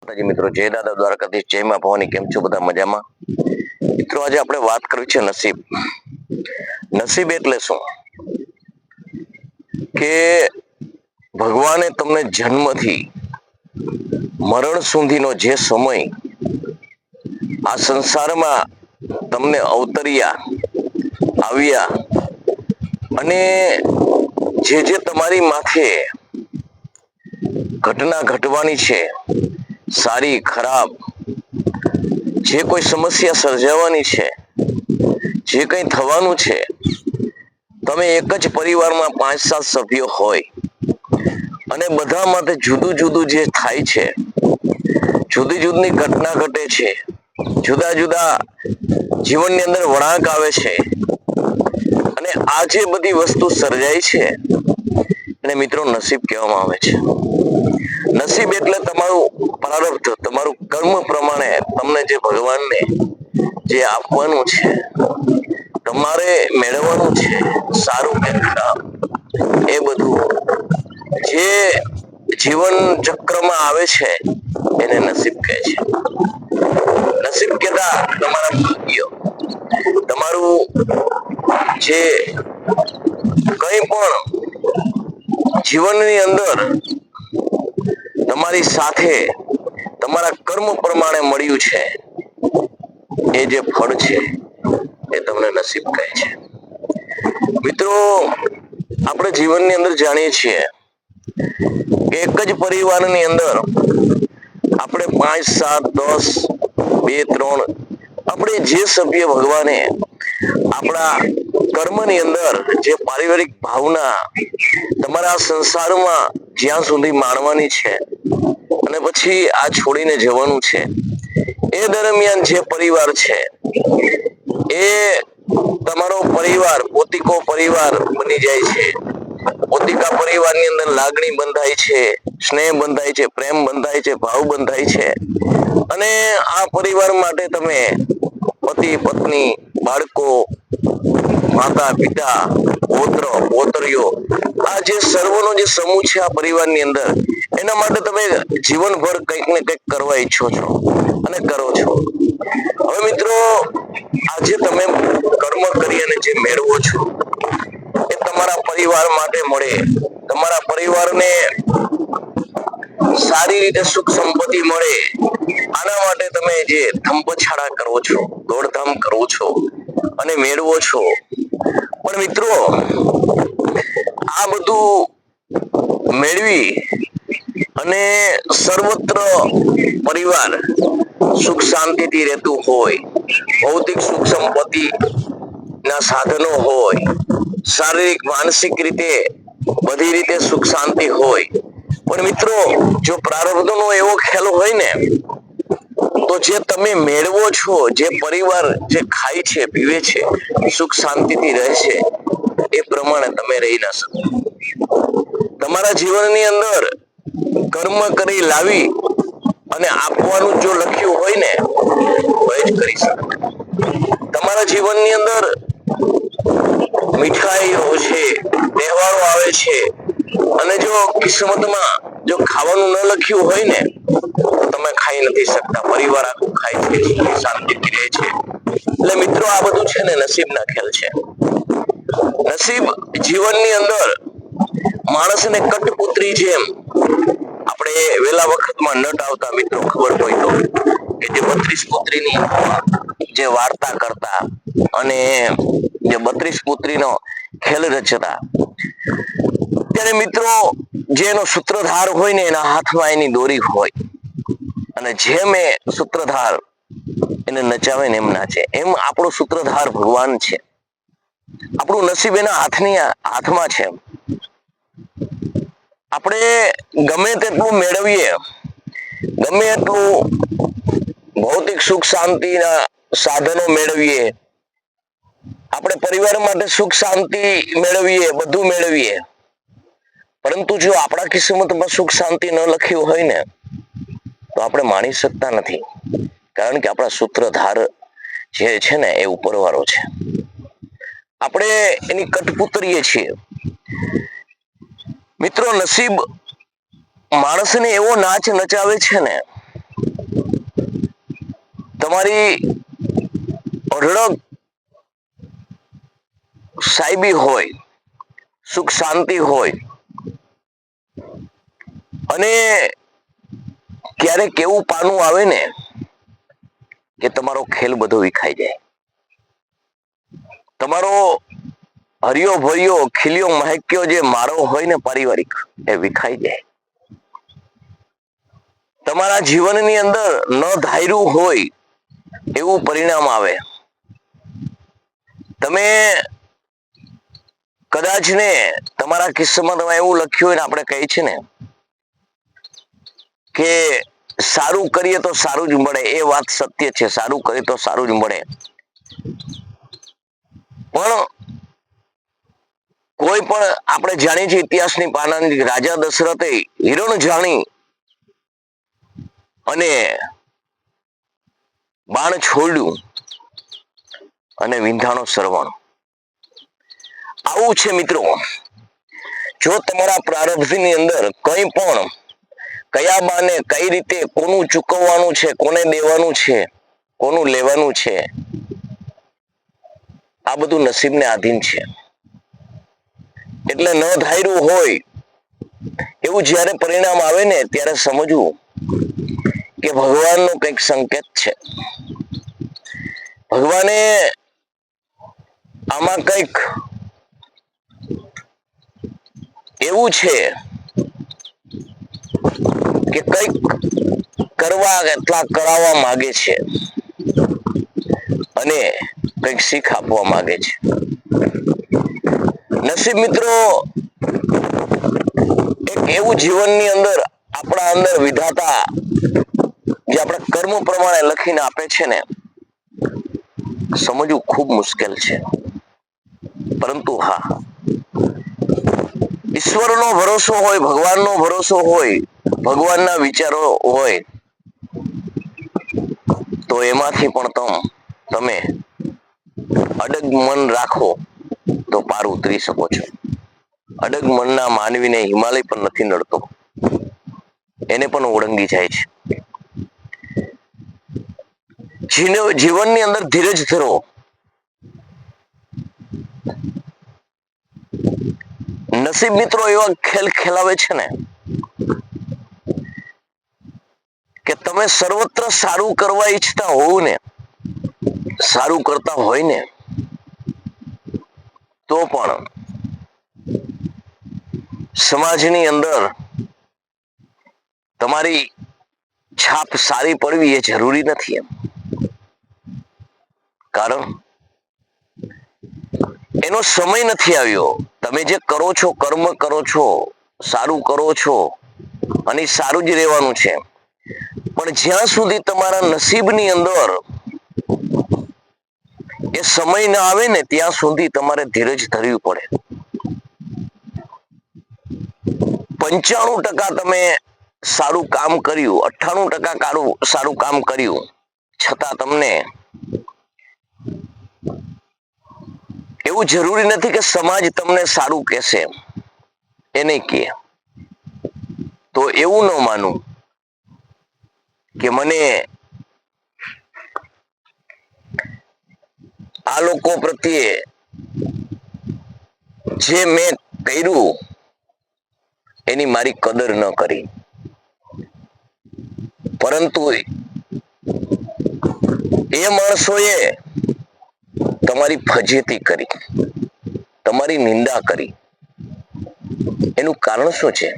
માતાજી મિત્રો, જય દાદા દ્વારકાધીશ, જય માં ભવાની. કેમ છો બધા? મજામાં? મિત્રો, આજે આપણે વાત કરવી છે નસીબ. નસીબ એટલે શું? કે ભગવાને તમને જન્મથી મરણ સુધીનો જે સમય આ સંસારમાં તમને અવતર્યા આવ્યા અને જે તમારી માથે ઘટના ઘટવાની છે, સારી ખરાબ, જે કોઈ સમસ્યા સર્જાવાની છે, જે કંઈ થવાનું છે, તમે એક જ પરિવારમાં 5-7 સભ્યો હોય અને બધા માટે જુદું જુદું જે થાય છે, જુદી જુદી ઘટના ઘટે છે, જુદા જુદા જીવનની અંદર વળાંક આવે છે અને આ જે બધી વસ્તુ સર્જાય છે એને મિત્રો નસીબ કહેવામાં આવે છે. નસીબ એટલે તમારું પ્રારબ્ધ, તમારું કર્મ પ્રમાણે તમને જે ભગવાનને જે આપવાનું છે, તમારે મેળવવાનું છે, સારું કે ખરાબ, એ બધું જે જીવન ચક્રમાં આવે છે એને નસીબ કહે છે. નસીબ કહેતા તમારા ભાગ્ય, તમારું જે કંઈ પણ જીવનની અંદર તમારી સાથે તમારા કર્મ પ્રમાણે મળ્યું છે, એ જે ફળ છે એ તમને નસીબ કહે છે. મિત્રો, આપણે જીવનની અંદર જાણીએ છીએ કે એક જ પરિવારની અંદર આપણે 5-7, 10, 2-3 આપણે જે સભ્ય ભગવાને આપણા કર્મની અંદર જે પારિવારિક ભાવના તમારા સંસારમાં જ્યાં સુધી માણવાની છે અને પછી આ છોડીને જવાનું છે, એ દરમિયાન જે પરિવાર છે એ તમારો પરિવાર પોતિકો પરિવાર બની જાય છે. પોતિકા પરિવારની અંદર લાગણી બંધાય છે, સ્નેહ બંધાય છે, પ્રેમ બંધાય છે, ભાવ બંધાય છે અને આ પરિવાર માટે તમે પતિ પત્ની, બાળકો, માતા પિતા, પૌત્ર પૌત્રીઓ, આ જે સર્વનો જે સમૂહ છે આ પરિવારની અંદર, એના માટે તમે જીવનભર કંઈક ને કંઈક કરવા ઈચ્છો છો અને કરો છો. હવે મિત્રો, આજે તમે કર્મ કરી અને જે મેળવો છો એ તમારા પરિવાર માટે મળે, તમારા પરિવારને સારી રીતે સુખ સંપત્તિ મળે, આના માટે તમે જે ધંપછાડા કરો છો, દોડધામ કરો છો અને મેળવો છો. પણ મિત્રો, આ બધું મેળવી અને સર્વત્ર પરિવાર સુખ શાંતિથી રહેતું હોય, ભૌતિક સુખ સંપત્તિ ના સાધનો હોય, શારીરિક માનસિક રીતે બધી રીતે સુખ શાંતિ હોય, પણ મિત્રો જો પ્રારબ્ધનો એવો ખેલ હોય ને તો જે તમે મેળવો છો, જે પરિવાર જે ખાય છે, પીવે છે, સુખ શાંતિથી રહે છે, એ પ્રમાણે તમે રહી ના શકો. તમારા જીવનની અંદર કર્મ કરી લાવી અને આપવાનું જો લખ્યું હોય ને તો એ જ કરી શકો. તમારા જીવનની અંદર મીઠાઈઓ છે, તહેવારો આવે છે અને જો કિસ્મતમાં જો ખાવાનું ન લખ્યું હોય ને તો તમે ખાઈ નથી શકતા. પરિવાર આખું ખાય છે, શાંતિથી રહે છે. એટલે મિત્રો, આ બધું છે ને નસીબના ખેલ છે. નસીબ જીવનની અંદર માણસને કઠપુતરી જેમ, આપણે વેલા વખતમાં નટ આવતા મિત્રો, ખબર હોય તો, કે જે 32 પુત્રીની જે વાર્તા કરતા અને જે 32 પુત્રીનો ખેલ રચતા, ત્યારે મિત્રો જેનો સૂત્રધાર હોય ને એના હાથમાં એની દોરી હોય અને જેમ એ સૂત્રધાર એને નચાવે ને એમ નાચે. એમ આપણો સૂત્રધાર ભગવાન છે. આપણું નસીબ એના હાથમાં છે. આપણે ગમે તેટલું મેળવીએ, ગમે એટલું ભૌતિક સુખ શાંતિના સાધનો મેળવીએ, આપણે પરિવાર માટે સુખ શાંતિ મેળવીએ, બધું મેળવીએ, પરંતુ જો આપણા કિસ્મતમાં સુખ શાંતિ ન લખ્યું હોય ને તો આપણે માણી શકતા નથી. કારણ કે આપણા સૂત્રધાર જે છે ને એ ઉપરવાળો છે. આપણે એની કઠપુતરીએ છીએ. મિત્રો, નસીબ માણસને એવો નાચ નચાવે છે ને તમારી અઢળક સાહેબી હોય, સુખ શાંતિ હોય, અને ક્યારેક એવું પાનું આવે ને કે તમારો ખેલ બધો વિખાઈ જાય, તમારો હરિયો ભર્યો ખીલ્યો મહેક્યો જે મારો હોય ને પારિવારિક એ વિખાઈ જાય. તમારા જીવનની અંદર ન ધાર્યું હોય એવું પરિણામ આવે. તમે કદાચ ને તમારા કિસ્સામાં તમે એવું લખ્યું હોય ને, આપણે કહીએ છીએ ને કે સારું કરીએ તો સારું જ મળે, એ વાત સત્ય છે. સારું કરીએ તો સારું જ મળે, પણ કોઈ પણ આપણે જાણીએ છીએ ઇતિહાસની પાનાની, રાજા દશરથે હિરણ જાણી અને બાણ છોડ્યું અને વિંધાણો સરવણ. આવું છે મિત્રો. જો તમારા પ્રારબ્ધની અંદર કંઈ પણ કયા બાને કઈ રીતે કોનું ચૂકવવાનું છે, કોને દેવાનું છે, કોનું લેવાનું છે, આ બધું નસીબને આધીન છે. એટલે ન ધાર્યું હોય એવું જ્યારે પરિણામ આવે ને ત્યારે સમજવું કે ભગવાનનો કંઈક સંકેત છે. ભગવાને આમાં કંઈક એવું છે કે કંઈક કરવા અથવા કરાવવા માંગે છે અને કંઈક શીખ આપવા માંગે છે. નસીબ મિત્રો એક એવું જીવનની અંદર આપણા અંદર વિધાતા જે આપણા કર્મ પ્રમાણે લખીને આપે છે ને, સમજવું ખૂબ મુશ્કેલ છે. પરંતુ હા, ઈશ્વરનો ભરોસો હોય, ભગવાનનો ભરોસો હોય, ભગવાનના વિચારો હોય તો એમાંથી પણ તમે અડગ મન રાખો તો પાર ઉતરી શકો છો. અડગ મનના માનવીને હિમાલય પણ નથી નડતો, એને પણ ઓળંગી જાય છે. જીવનની અંદર ધીરજ ધરો. નસીબ મિત્રો એવા ખેલ ખેલાવે છે ને કે તમે સર્વત્ર સારું કરવા ઈચ્છતા હોવ ને, સારું કરતા હોય ને, તો પણ સમાજની અંદર તમારી છાપ સારી પડવી એ જરૂરી નથી. કારણ એનો સમય નથી આવ્યો. તમે જે કરો છો, કર્મ કરો છો, સારું કરો છો અને સારું જ રહેવાનું છે. પણ જ્યાં સુધી તમારા નસીબની અંદર એ સમય ના આવે ને ત્યાં સુધી તમારે ધીરજ ધરવી પડે. 95% તમે સારું કામ કર્યું, 98% સારું કામ કર્યું, છતાં તમને એવું જરૂરી નથી કે સમાજ તમને સારું કહેશે, એ નહીં કહે તો એવું ન માનું કે મને આ લોકો પ્રત્યે જે મેં કર્યું એની મારી કદર ન કરી, પરંતુ એ માણસોએ તમારી ફજેતી કરી, તમારી નિંદા કરી. એનું કારણ શું છે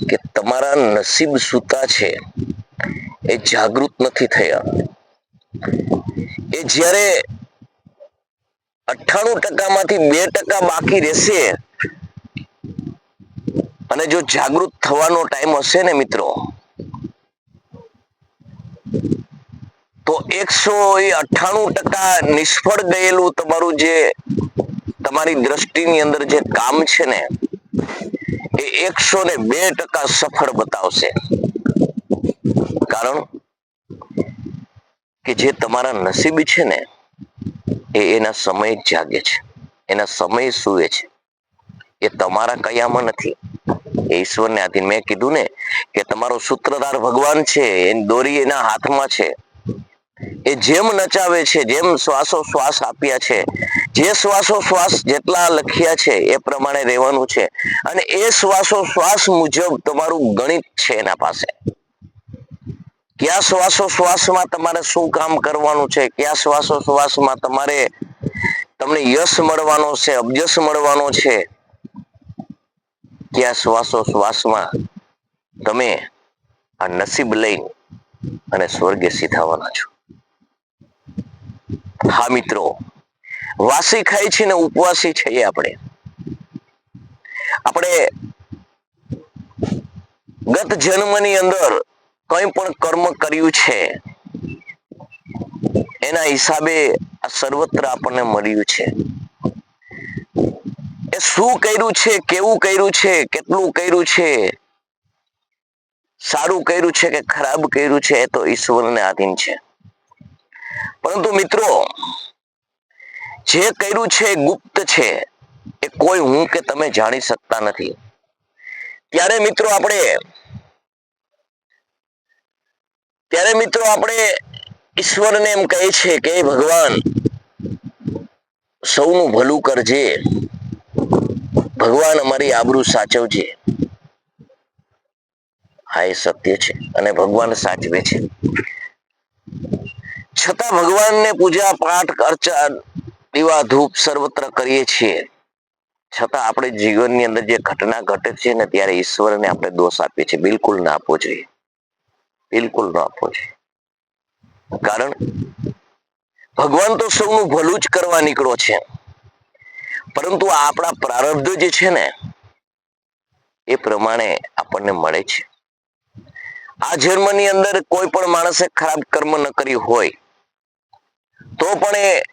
કે તમારા નસીબ સૂતા છે એ જાગૃત નથી થયા. એ જ્યારે 98% માંથી 2% બાકી રહેશે અને જો જાગૃત થવાનો ટાઈમ હશે ને મિત્રો, તો 198% નિષ્ફળ ગયેલું તમારું જે તમારી દ્રષ્ટિની અંદર જે કામ છે ને એ 102% સફળ બતાવશે. કારણ કે જે તમારા નસીબ છે ને એ એના સમય જાગે છે, એના સમય સૂવે છે. એ તમારા કયામાં નથી, એ ઈશ્વરને આધીન. મેં કીધું ને કે તમારો સૂત્રધાર ભગવાન છે, એની દોરી એના હાથમાં છે. એ જેમ નચાવે છે, જેમ શ્વાસોશ્વાસ આપ્યા છે, જે શ્વાસોશ્વાસ જેટલા લખ્યા છે એ પ્રમાણે રહેવાનું છે. અને એ શ્વાસોશ્વાસ મુજબ તમારું ગણિત છે એના પાસે. કયા શ્વાસોશ્વાસમાં તમારે શું કામ કરવાનું છે, કયા શ્વાસોશ્વાસમાં તમને યશ મળવાનો છે, અબજસ મળવાનો છે, કયા શ્વાસોશ્વાસમાં તમે આ નસીબ લઈ અને સ્વર્ગે સીધાવાના છો. હા મિત્રો, વાસી ખાય છે ને ઉપવાસી છીએ આપણે ગત જન્મની અંદર કંઈ પણ કર્મ કર્યું છે એના હિસાબે આ સર્વત્ર આપણને મળ્યું છે. એ શું કર્યું છે, કેવું કર્યું છે, કેટલું કર્યું છે, સારું કર્યું છે કે ખરાબ કર્યું છે, એ તો ઈશ્વરને આધીન છે. પરંતુ મિત્રો, જે કર્યું છે એ ગુપ્ત છે, એ કોઈ હું કે તમે જાણી શકતા નથી. ત્યારે મિત્રો આપણે ઈશ્વરને એમ કહે છે કે ભગવાન સૌનું ભલું કરજે, ભગવાન અમારી આબરૂ સાચવજે. હા, એ સત્ય છે અને ભગવાન સાચવે છે. છતાં ભગવાનને પૂજા પાઠ અર્ચન દીવા ધૂપ સર્વત્ર કરીએ છીએ, છતાં આપણે જીવનની અંદર જે ઘટના ઘટે છે ને ત્યારે ઈશ્વરને આપણે દોષ આપીએ છીએ. બિલકુલ ના આપવો જોઈએ, બિલકુલ ના આપવો જોઈએ. કારણ ભગવાન તો સૌનું ભલું જ કરવા નીકળો છે, પરંતુ આપણા પ્રારબ્ધ જે છે ને એ પ્રમાણે આપણને મળે છે. આ જન્મની અંદર કોઈ પણ માણસે ખરાબ કર્મ ન કર્યું હોય તો પણ એ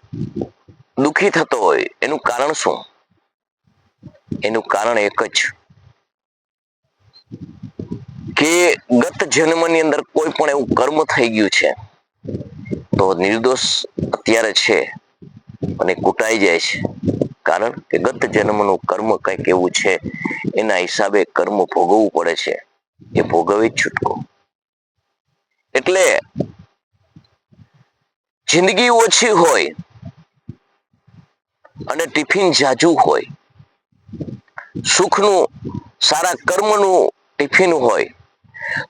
દુઃખી થતો હોય. એનું કારણ શું? એનું કારણ એક જ, કે ગત જન્મની અંદર કોઈ પણ એવું કર્મ થઈ ગયું છે તો નિર્દોષ અત્યારે છે અને કૂટાઈ જાય છે. કારણ કે ગત જન્મનું કર્મ કંઈક એવું છે, એના હિસાબે કર્મ ભોગવવું પડે છે. એ ભોગવી જ છૂટકો. એટલે જિંદગી ઓછી હોય અને ટિફિન જાજુ હોય, સુખનું સારા કર્મનું ટિફિન હોય,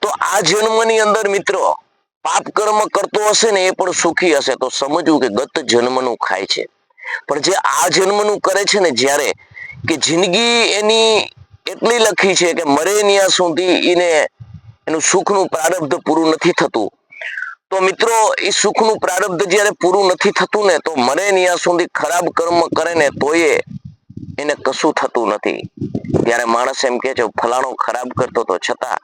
તો આ જન્મની અંદર મિત્રો પાપ કર્મ કરતો હશે ને એ પણ સુખી હશે. તો સમજવું કે ગત જન્મનું ખાય છે. પણ જે આ જન્મનું કરે છે ને, જ્યારે કે જિંદગી એની એટલી લખી છે કે મરે ત્યાં સુધી એનું સુખનું પ્રારબ્ધ પૂરું નથી થતું, તો મિત્રો એ સુખનું પ્રારબ્ધ જ્યારે પૂરું નથી થતું ને, તો મરે ત્યાં સુધી ખરાબ કર્મ કરે ને તોય એને કશું થતું નથી. ત્યારે માણસ એમ કે છે ફલાણો ખરાબ કરતો હતો છતાં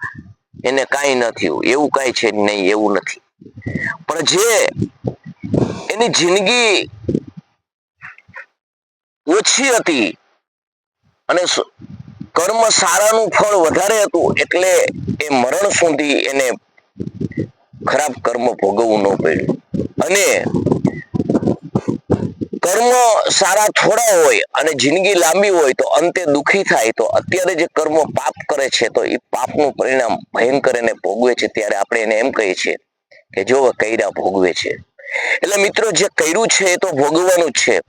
એને કાંઈ ન થયું, એવું કાંઈ છે નહીં, એવું નથી. પણ જે એની જિંદગી ઓછી હતી અને કર્મ સારાનું ફળ વધારે હતું, એટલે એ મરણ સુધી એને ખરાબ કર્મ ભોગવવું ન પડ્યું. અને કર્મ સારા થોડા હોય અને જિંદગી લાંબી હોય તો અંતે દુઃખી થાય. તો અત્યારે જે કર્મ પાપ કરે છે તો એ પાપનું પરિણામ ભયંકર એને ભોગવે છે. ત્યારે આપણે એને એમ કહીએ છીએ કે જો કર્યા ભોગવે છે. એટલે મિત્રો, જે કર્યું છે એ તો ભોગવવાનું જ છે,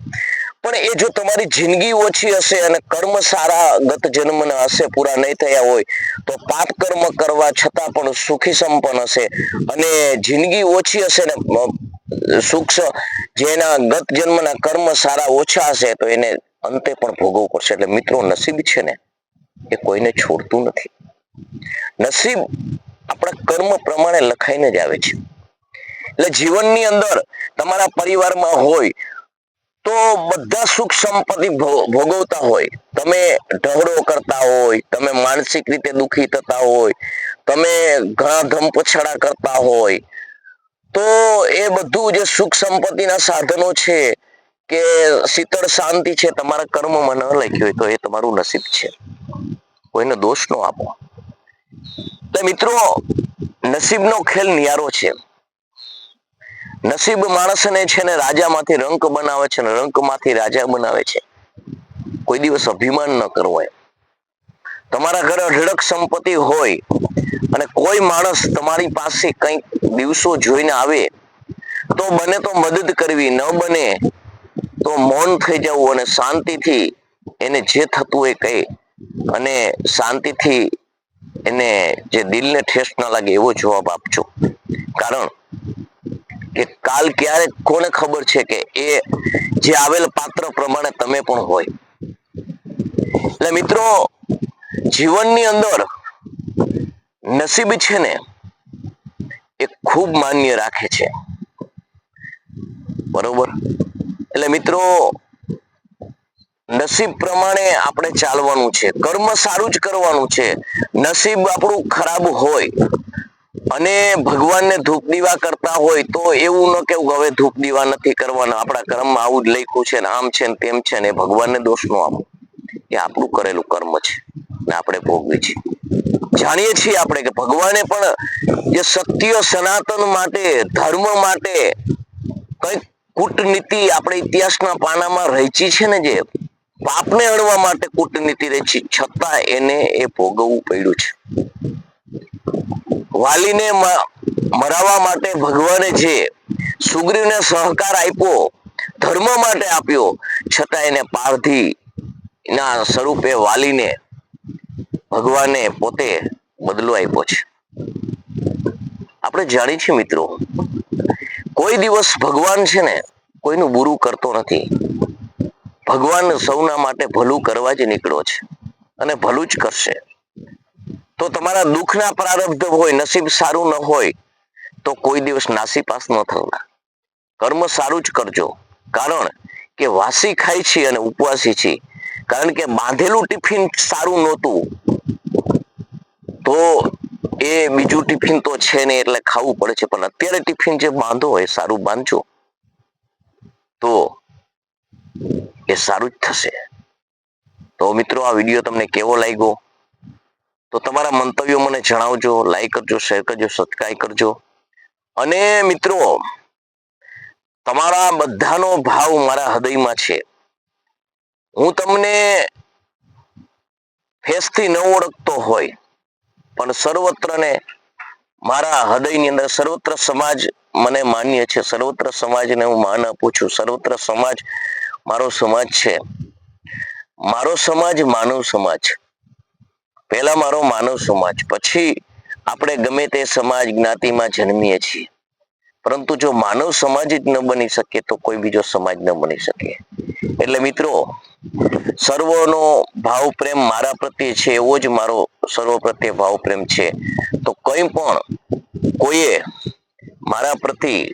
પણ એ જો તમારી જિંદગી ઓછી હશે અને કર્મ સારા ગત જન્મના હશે, પૂરા નહીં થયા હોય, તો પાપ કર્મ કરવા છતાં પણ સુખી સંપન્ન હશે. અને જિંદગી ઓછી હશે ને જેના ગત જન્મના કર્મ સારા ઓછા હશે તો એને અંતે પણ ભોગવવું પડશે. એટલે મિત્રો, નસીબ છે ને એ કોઈને છોડતું નથી. નસીબ આપણા કર્મ પ્રમાણે લખાઈને જ આવે છે. એટલે જીવનની અંદર તમારા પરિવારમાં હોય તો બધા સુખ સંપત્તિ ભોગવતા હોય, તમે ઢગલો કરતા હોય, તમે માનસિક રીતે દુઃખી થતા હોય, તમે ઘણા ધમપછાડા કરતા હોય, તો એ બધું જે સુખ સંપત્તિના સાધનો છે કે શીતળ શાંતિ છે, તમારા કર્મમાં ન લખ્યું હોય તો એ તમારું નસીબ છે. કોઈને દોષ ન આપો. તો મિત્રો, નસીબનો ખેલ ન્યારો છે. નસીબ માણસને છે ને રાજામાંથી રંક બનાવે છે, ને રંકમાંથી રાજા બનાવે છે. કોઈ દિવસ અભિમાન ન કરવો. તમારા ઘરે અઢળક સંપત્તિ હોય અને કોઈ માણસ તમારી પાસે કંઈક દિવસો જોઈને આવે તો બને તો મદદ કરવી, ન બને તો મૌન થઈ જવું અને શાંતિથી એને જે થતું હોય કહી અને શાંતિથી એને જે દિલને ઠેસ ના લાગે એવો જવાબ આપજો. કારણ કે કાલ ક્યારે કોને ખબર છે કે એ જે આવેલ પાત્ર પ્રમાણે તમે પણ હોય. એટલે મિત્રો, જીવનની અંદર નસીબ છે ને એ ખૂબ માન્ય રાખે છે. બરોબર? એટલે મિત્રો, નસીબ પ્રમાણે આપણે ચાલવાનું છે, કર્મ સારું જ કરવાનું છે. નસીબ આપણું ખરાબ હોય અને ભગવાનને ધૂપ દીવા કરતા હોય તો એવું ન કેવું હવે ધૂપ દીવા નથી કરવાના, આપણા કર્મમાં આવું જ લખ્યું છે ને આમ છે ને તેમ છે ને, ભગવાનને દોષ ન આપો. એ આપણું કરેલું કર્મ છે ને આપણે ભોગવીએ છીએ. જાણીએ છીએ આપણે કે ભગવાને પણ જે સત્ય સનાતન માટે, ધર્મ માટે કઈક કૂટનીતિ આપણે ઇતિહાસના પાનામાં રચી છે ને, જે પાપને અડવા માટે કૂટનીતિ રચી, છતાં એને એ ભોગવવું પડ્યું છે. વાલીને મરાવવા માટે ભગવાને જે સુગ્રીવને સહકાર આપ્યો, ધર્મ માટે આપ્યો, છતાં એને પારધી ના સ્વરૂપે વાલીને ભગવાને પોતે બદલો આપ્યો છે. આપણે જાણીએ છીએ મિત્રો, કોઈ દિવસ ભગવાન છે ને કોઈનું બુરું કરતો નથી. ભગવાન સૌના માટે ભલું કરવા જ નીકળ્યો છે અને ભલું જ કરશે. તો તમારા દુઃખના પ્રારબ્ધ હોય, નસીબ સારું ન હોય તો કોઈ દિવસ નાસીપાસ ન થતા. કર્મ સારું જ કરજો. કારણ કે વાસી ખાય છે અને ઉપવાસી છે. કારણ કે બાંધેલું ટિફિન સારું નહોતું તો એ બીજું ટિફિન તો છે ને એટલે ખાવું પડે છે, પણ અત્યારે ટિફિન જે બાંધો હોય સારું બાંધજો તો એ સારું જ થશે. તો મિત્રો, આ વિડીયો તમને કેવો લાગ્યો તો તમારા મંતવ્યો મને જણાવજો. લાઈક કરજો, શેર કરજો, સબસ્ક્રાઇબ કરજો. અને મિત્રો, તમારા બધાનો ભાવ મારા હૃદયમાં છે. હું તમને ફેસથી ન ઓળખતો હોય પણ સર્વત્રને મારા હૃદયની અંદર સર્વત્ર સમાજ મને માન્ય છે. સર્વત્ર સમાજને હું માન આપું છું. સર્વત્ર સમાજ મારો સમાજ છે. મારો સમાજ માનવ સમાજ. પહેલા મારો માનવ સમાજ, પછી આપણે ગમે તે સમાજ જ્ઞાતિમાં જન્મીએ છીએ. પરંતુ જો માનવ સમાજ જ ન બની શકે તો કોઈ બીજો સમાજ ન બની શકે. એટલે મિત્રો, સર્વનો ભાવ પ્રેમ મારા પ્રત્યે છે એવો જ મારો સર્વ પ્રત્યે ભાવ પ્રેમ છે. તો કંઈ પણ કોઈએ મારા પ્રત્યે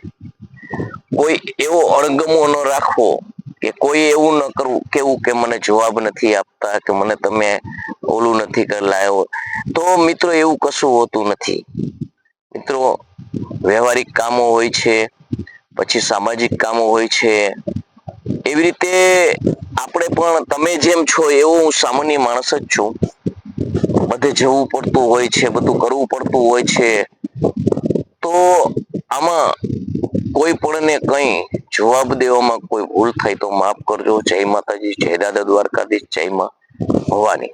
કોઈ એવો અણગમો ન રાખવો કે કોઈ એવું ન કરવું કેવું કે મને જવાબ નથી આપતા, કે મને તમે ઓલું નથી કરી લાવ્યો, તો મિત્રો એવું કશું હોતું નથી. મિત્રો, વ્યવહારિક કામો હોય છે, પછી સામાજિક કામો હોય છે. એવી રીતે આપણે પણ તમે જેમ છો એવું હું સામાન્ય માણસ જ છું. બધે જવું પડતું હોય છે, બધું કરવું પડતું હોય છે. તો આમાં કોઈ પણને કંઈ જવાબ દેવામાં કોઈ ભૂલ થાય તો માફ કરજો. જય માતાજી, જય દાદા દ્વારકાધીશ, જય માં ભવાની.